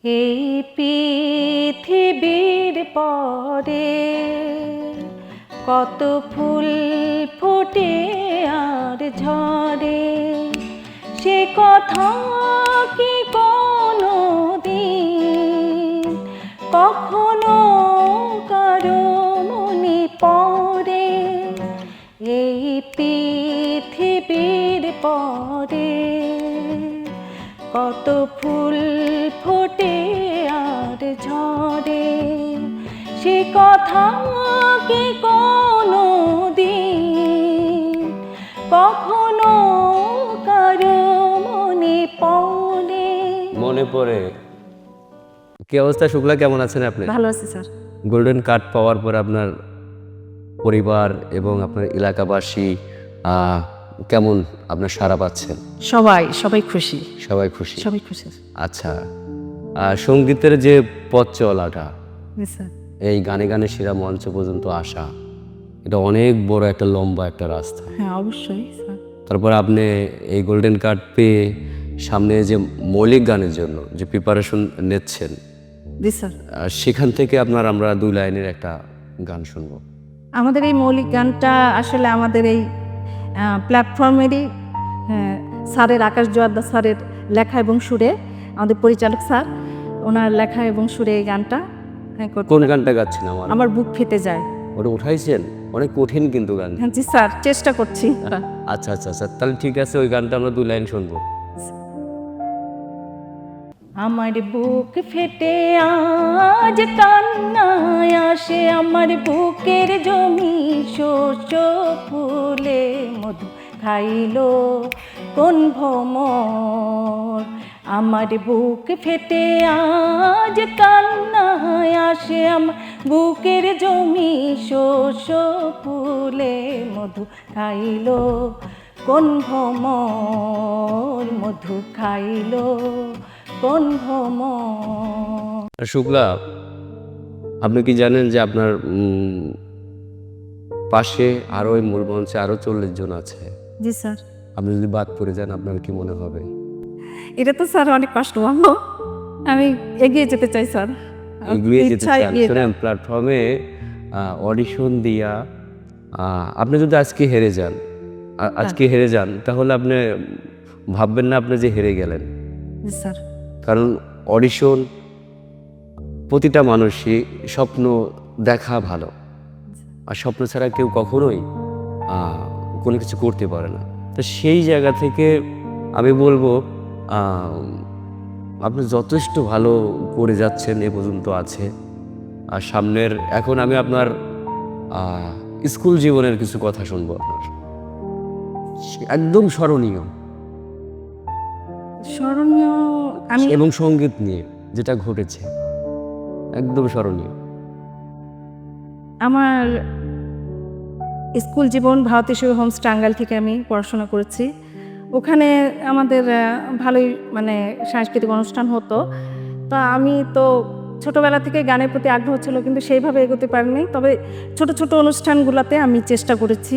এই পৃথিবীর পরে কত ফুল ফোটে আর ঝরে, সে কথা কি কোনো দিন কখনো কারো মনে পড়ে? এই পৃথিবীর পরে কত ফুল ফোটে আর ঝরে, সে কথা কি কোনো দিন কখনো কারো মনে পড়ে? মনে পড়ে। কি অবস্থা শুক্লা, কেমন আছেন আপনি? ভালো আছি স্যার। গোল্ডেন কার্ড পাওয়ার পর আপনার পরিবার এবং আপনার এলাকাবাসী কেমন আপনার সাড়া পাচ্ছেন? সবাই খুশি। সবাই খুশি? সবাই খুশি আচ্ছা, সঙ্গীতের যে পথ চলাটা, স্যার। এই গানে গানে সেরা মঞ্চ পর্যন্ত আসা, এটা অনেক বড় একটা লম্বা একটা রাস্তা। হ্যাঁ অবশ্যই স্যার। তারপর আপনি এই গোল্ডেন কার্ড পেয়ে সামনে যে মৌলিক গানের জন্য যে প্রিপারেশন নিচ্ছেন, জি স্যার। সেখান থেকে আমরা 2 লাইনের একটা গান শুনবো। আমাদের এই মৌলিক গানটা আসলে আমাদের এই প্ল্যাটফর্মেরই স্যারের, আকাশ জোয়ারদার স্যারের লেখা এবং সুরে, আমাদের পরিচালক স্যার ওনার লেখা এবং সুরে এই গানটা। কোন গানটা গাচ্ছেন? আমার বুক ফেটে যায়। ওটা উঠাইছেন? অনেক কঠিন কিন্তু গান। হ্যাঁ জি স্যার, চেষ্টা করছি। আচ্ছা আচ্ছা আচ্ছা, তাহলে ঠিক আছে, ওই গানটা আমরা 2 লাইন শুনবো। আমার বুক ফেটে আজ কান্নায় আসে, আমার বুকের জমি শস্য ফুলে মধু খাইলো কোন ভ্রমর। আমার বুক ফেটে আজ কান্নায় আসে, আমার বুকের জমি শস্য ফুলে মধু খাইলো কোন ভ্রমর, মধু খাইলো কোন ভ্রমর। শুক্লা, আপনি কি জানেন যে আপনার পাশে আরো ওই মূল মঞ্চে আরো 40 জন আছে? জি স্যার। আপনি যদি বাদ পড়ে যান, আপনার কি মনে হবে? এটা তো স্যার অনেক কষ্ট হলো, আমি এগিয়ে যেতে চাই স্যার। এগিয়ে যেতে চান? শুনেন, প্ল্যাটফর্মে অডিশন দিয়া আপনি যদি আজকে হেরে যান তাহলে আপনি ভাববেন না আপনি যে হেরে গেলেন। জি স্যার। কারণ অডিশন, প্রতিটা মানুষই স্বপ্ন দেখা ভালো, আর স্বপ্ন ছাড়া কেউ কখনোই কোনো কিছু করতে পারে না। তো সেই জায়গা থেকে আমি বলবো আপনি যথেষ্ট ভালো করে যাচ্ছেন, এ পর্যন্ত আছে। আর সামনের, এখন আমি আপনার স্কুল জীবনের কিছু কথা শুনবো আপনার, একদম স্মরণীয় আমি এবং সঙ্গীত নিয়ে যেটা ঘটেছে, একদম স্মরণীয়। আমার স্কুল জীবন ভারতীয় শিশু হোমস টাঙ্গাইল থেকে আমি পড়াশোনা করেছি। ওখানে আমাদের ভালোই মানে সাংস্কৃতিক অনুষ্ঠান হতো। তা আমি তো ছোটোবেলা থেকে গানের প্রতি আগ্রহ ছিল, কিন্তু সেইভাবে এগোতে পারিনি। তবে ছোট ছোট অনুষ্ঠানগুলোতে আমি চেষ্টা করেছি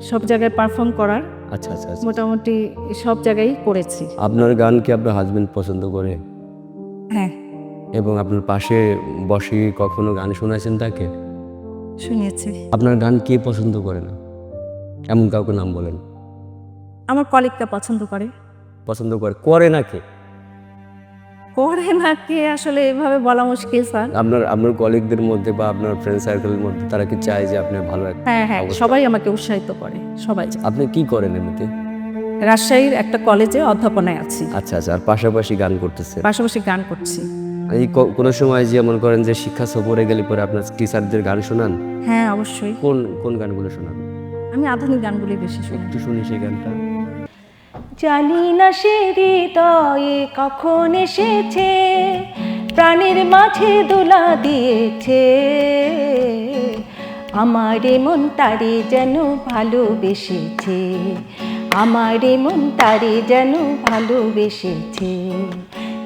সব জায়গায় পারফর্ম করার। আচ্ছা আচ্ছা, মোটামুটি সব জায়গায় করেছি। আপনার গান কি আপনার হাজবেন্ড পছন্দ করে? হ্যাঁ। এবং আপনার পাশে বসে কখনো গান শোনাচ্ছেন তাকে? শুনিয়েছি। আপনার গান কে পছন্দ করে না, এমন কাউকে নাম বলেন। আমার কলিগটা পছন্দ করে। পছন্দ করে? করে না কে? করে না কে আসলে এভাবে বলা মুশকিল স্যার। আপনার কলিগদের মধ্যে বা আপনার ফ্রেন্ড সার্কেলের মধ্যে তারা কি চায় যে আপনি ভালো একটা? হ্যাঁ, সবাই আমাকে উৎসাহিত করে, সবাই। আপনি কি করেন এমনিতে? রাজশাহীর একটা কলেজে অধ্যাপনায় আছি। আচ্ছা আচ্ছা, আর পাশাপাশি গান করতেছে? পাশাপাশি গান করছি। এই কোনো সময় যে মনে করেন যে শিক্ষা সফরে গেলে পরে আপনার টিচারদের গান শোনান? হ্যাঁ অবশ্যই। কোন গানগুলো শোনান? আমি আধুনিক গানগুলি বেশি শুনি। একটু শুনি সেই গানটা। জানি না সে হৃদয়ে কখন এসেছে, প্রাণের মাঝে দোলা দিয়েছে, আমার মন তারে যেন ভালোবেসেছে, আমার মন তারে যেন ভালোবেসেছে।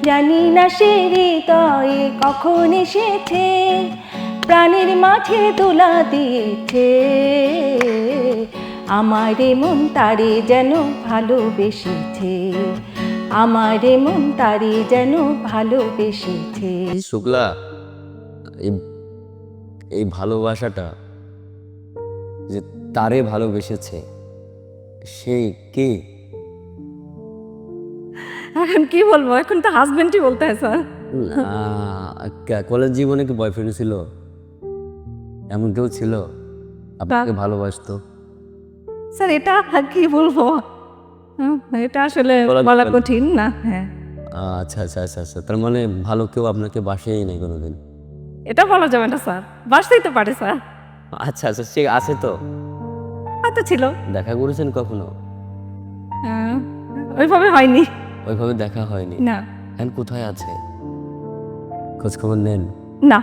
জানি না সে হৃদয়ে কখন এসেছে, প্রাণের মাঝে দোলা দিয়েছে, আমারে মন তারে যেন ভালোবেসেছে। আমারে মন তারি যেন ভালোবেসেছে। শুক্লা, এই এই ভালোবাসাটা যে তারে ভালোবেসেছে, সে কে? এখন কি বলবো, এখন তো হাজবেন্ডই বলতে হয় স্যার। কলেজ জীবনে কি বয়ফ্রেন্ড ছিল? এমন কেউ ছিল আপনাকে ভালোবাসতো? স্যার এটা কি বলবো, এটা আসলে বলা বলা যাবে না। কঠিন না। হ্যাঁ, আচ্ছা আচ্ছা আচ্ছা আচ্ছা, তার মানে ভালো কেউ আপনাকে বাসেই নাই কোনোদিন? এটা বলা যাবে না স্যার, বাসতেই তো পারে স্যার। আচ্ছা আচ্ছা, সে আছে তো? হয়তো ছিল, দেখা করেছেন কখনো? আহ, ওইভাবে হয়নি। ওইভাবে দেখা হয়নি। না এখন কোথায় আছে? খোঁজ খবর নেন? না,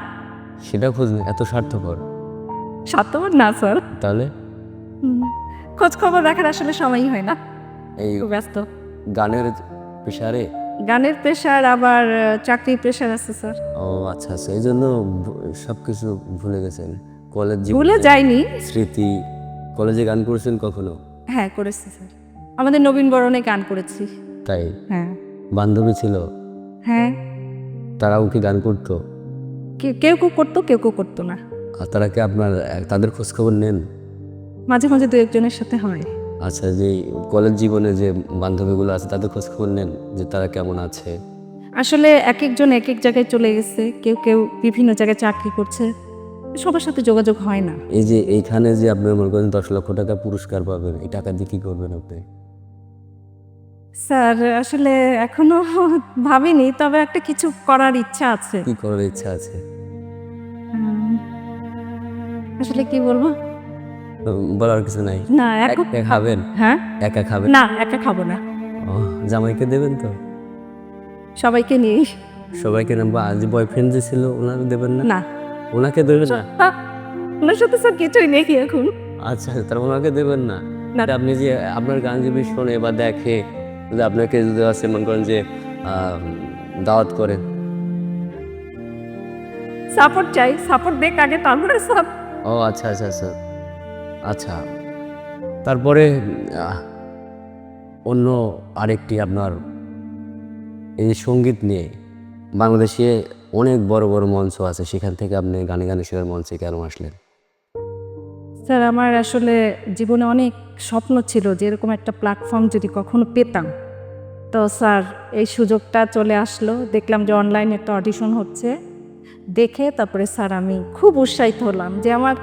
সেটা খোঁজ নেই, এত স্বার্থপর? স্বার্থপর না স্যার। তাহলে খোঁজ খবর রাখার আসলে সময়ই হয় না, এই খুব ব্যস্ত। গানের পেশারে? গানের প্রেশার, আবার চাকরির প্রেশার আছে স্যার। ও আচ্ছা আচ্ছা, এই জন্য সব কিছু ভুলে গেছেন। কলেজ ভুলে জীবনে যাইনি। স্মৃতি, কলেজে গান করেছেন কখনো? হ্যাঁ করেছি স্যার, আমাদের নবীন বরণে গান করেছি। তাই? হ্যাঁ বান্ধবী ছিল, হ্যাঁ, তারাও কি গান করতো? কেউ কেউ করতো, কেউ কেউ করতো না। আর তারা কি আপনার, তাদের খোঁজ খবর নেন? মাঝে মাঝে দু একজনের সাথে হয়। আচ্ছা, যে কলেজ জীবনে যে বান্ধবীগুলো আছে তাদের খোঁজ খবর নেন যে তারা কেমন আছে? আসলে এক একজন এক এক জায়গায় চলে গেছে, কেউ কেউ বিভিন্ন জায়গায় চাকরি করছে, সবার সাথে যোগাযোগ হয় না। এই যে এইখানে যে আপনি মনে করেন 10 লক্ষ টাকা পুরস্কার পাবেন, এই টাকা দিয়ে কি করবেন আপনি? স্যার আসলে এখনো ভাবিনি, তবে একটা কিছু করার ইচ্ছা আছে। কি করার ইচ্ছা আছে? উম, আসলে কি বলবো, বলার কিছু নাই? না একা খাবেন? হ্যাঁ, একা খাবেন? না একা খাবো না, ও, জামাইকে দেবেন তো? সবাইকে নিয়ে। সবাইকে না, বা যে বয়ফ্রেন্ড যে ছিল ওনাকে দেবেন না? না, ওনাকে দেবেন না? ওনার সাথে স্যার কিছুই নেই এখন। আচ্ছা, তার ওনাকে দেবেন না? না। আপনি যে আপনার গান যদি শোনে বা দেখে, যদি আপনাকে যদি আছে মনে করেন যে দাওয়াত করে? সাপোর্ট চাই, সাপোর্ট দেখ আগে, তারপরে সব। ও আচ্ছা আচ্ছা আচ্ছা আচ্ছা, তারপরে আহ, অন্য আরেকটি আপনার এই সঙ্গীত নিয়ে বাংলাদেশে অনেক বড় বড় মঞ্চ আছে, সেখান থেকে আপনি গানে গানে সেরার মঞ্চে কেন আসলেন? স্যার আমার আসলে জীবনে অনেক স্বপ্ন ছিল যে এরকম একটা প্ল্যাটফর্ম যদি কখনো পেতাম। তো স্যার এই সুযোগটা চলে আসলো, দেখলাম যে অনলাইনে একটা অডিশন হচ্ছে, দেখে তারপরে স্যার আমি খুব উৎসাহিত হলাম যে আমার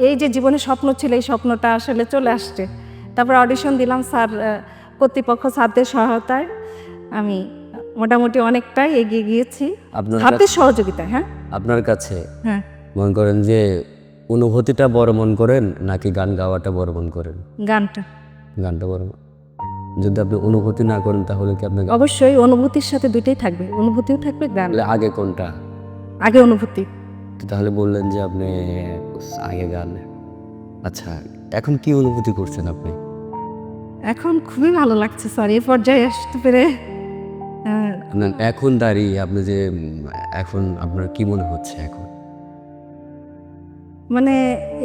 এই যে জীবনে স্বপ্ন ছিল, এই স্বপ্নটা আসলে চলে আসছে। তারপরে অডিশন দিলাম স্যার, কর্তৃপক্ষ স্যারদের সহায়তায় আমি মোটামুটি অনেকটাই এগিয়ে গিয়েছি, আপনার হাতের কাছে, সহযোগিতায়। হ্যাঁ আপনার কাছে হ্যাঁ, মনে করেন যে অনুভূতিটা বড় মন করেন নাকি গান গাওয়াটা বড় মন করেন? গানটা গানটা বড় মন। যদি আপনি অনুভূতি না করেন তাহলে কি আপনি অবশ্যই অনুভূতির সাথে দুইটাই থাকবে, অনুভূতিও থাকবে, গান। তাহলে আগে কোনটা? আগে অনুভূতি। তাহলে বললেন যে আপনি আগে গান। আচ্ছা, এখন কি অনুভূতি করছেন আপনি? এখন খুবই ভালো লাগছে স্যার এই পর্যায়ে আসতে পেরে। আপনার এখন দাঁড়িয়ে আপনি যে এখন আপনার কি মনে হচ্ছে এখন? মানে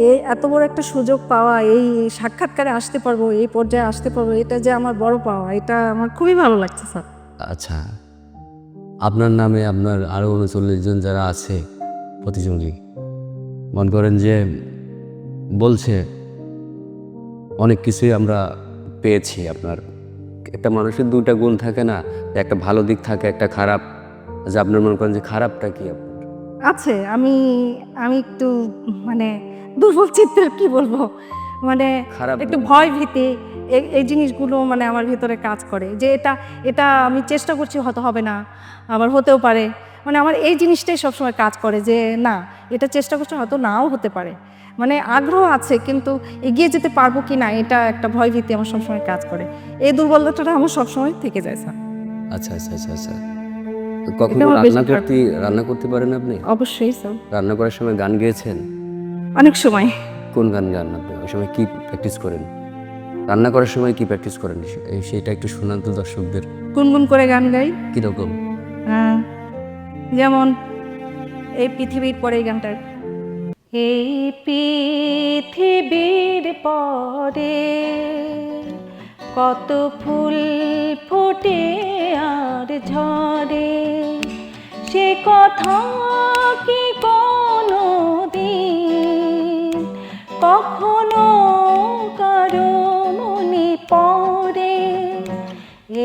এই এত বড় একটা সুযোগ পাওয়া, এই সাক্ষাৎকারে আসতে পারবো, এই পর্যায়ে আসতে পারবো, এটা যে আমার বড় পাওয়া, এটা আমার খুবই ভালো লাগছে স্যার। আচ্ছা, আপনার নামে আপনার আরও 39 জন যারা আছে প্রতিযোগী, মনে করেন যে বলছে অনেক কিছুই আমরা পেয়েছি। আপনার একটা মানুষের দুটা গুণ থাকে না, একটা ভালো দিক থাকে, একটা খারাপ। যে আপনার মনে করেন যে খারাপটা কি আপনার? আছে, আমি আমি একটু মানে দুর্বল চিত্তের, কি বলবো, মানে খারাপ একটু ভয় ভীতি, এই জিনিসগুলো মানে আমার ভিতরে কাজ করে যে এটা এটা আমি চেষ্টা করছি, হয়তো হবে না, আবার হতেও পারে। মানে আমার এই জিনিসটাই সবসময় কাজ করে যে না, এটা চেষ্টা করছি, হয়তো নাও হতে পারে। মানে আগ্রহ আছে কিন্তু এগিয়ে যেতে পারবো কি না, এটা একটা ভয় ভীতি আমার সবসময় কাজ করে। এই দুর্বলতাটা আমার সবসময় থেকে যায় স্যার। আচ্ছা আচ্ছা আচ্ছা আচ্ছা, কখনো আমার বেশি রান্না করতে পারেন আপনি? অবশ্যই স্যার, রান্না করার সময় গান গেয়েছেন? অনেক সময়। কোন গান গান আপনি ওই সময়, কি প্র্যাকটিস করেন? রান্না করার সময় কি প্র্যাকটিস করেন সেটা একটু শোনান তো দর্শকদের। গুনগুন করে গান গাই। কিরকম? হ্যাঁ, যেমন এই পৃথিবীর পরে এই গানটার, এই পৃথিবীর পরে কত ফুল ফোটে আর ঝরে, সে কথা কি কোনো দিন কখনো কারো মনে পড়ে?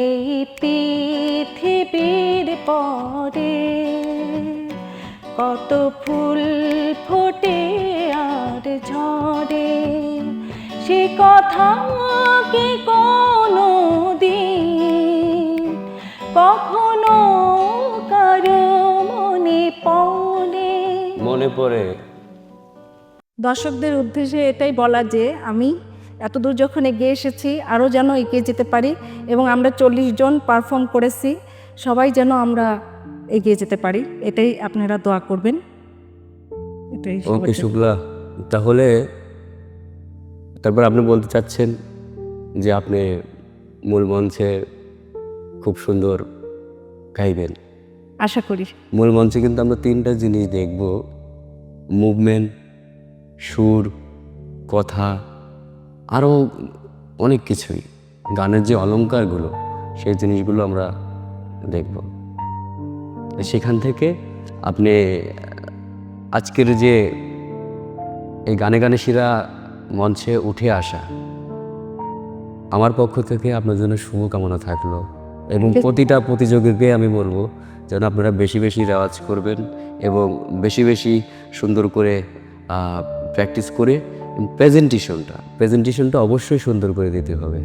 এই পৃথিবীর পরে কত ফুল ফোটে আর ঝরে, সে কথা কি কোনো দিন কখনো কারো মনে পড়ে? মনে পড়ে। দর্শকদের উদ্দেশ্যে এটাই বলা যে আমি এতদূর যখন এগিয়ে এসেছি আরও যেন এগিয়ে যেতে পারি, এবং আমরা 40 জন পারফর্ম করেছি, সবাই যেন আমরা এগিয়ে যেতে পারি, এটাই আপনারা দোয়া করবেন। এটাই সবার ওকে জন্য। শুক্লা, তাহলে তারপর আপনি বলতে চাচ্ছেন যে আপনি মূল মঞ্চে খুব সুন্দর গাইবেন। আশা করি। মূল মঞ্চে কিন্তু আমরা 3টা জিনিস দেখব: মুভমেন্ট, সুর, কথা, আরও অনেক কিছুই, গানের যে অলংকারগুলো সেই জিনিসগুলো আমরা দেখব। সেখান থেকে আপনি আজকের যে এই গানে গানে সেরা মঞ্চে উঠে আসা, আমার পক্ষ থেকে আপনার জন্য শুভকামনা থাকলো। এবং প্রতিটা প্রতিযোগীকে আমি বলবো যেন আপনারা বেশি বেশি রেওয়াজ করবেন এবং বেশি বেশি সুন্দর করে প্র্যাকটিস করে প্রেজেন্টেশনটা অবশ্যই সুন্দর করে দিতে হবে।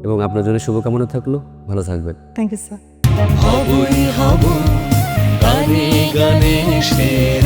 এবং আপনার জন্য শুভকামনা থাকলো, ভালো থাকবেন। Thank you sir. হবই হব গানে গানে সেরা।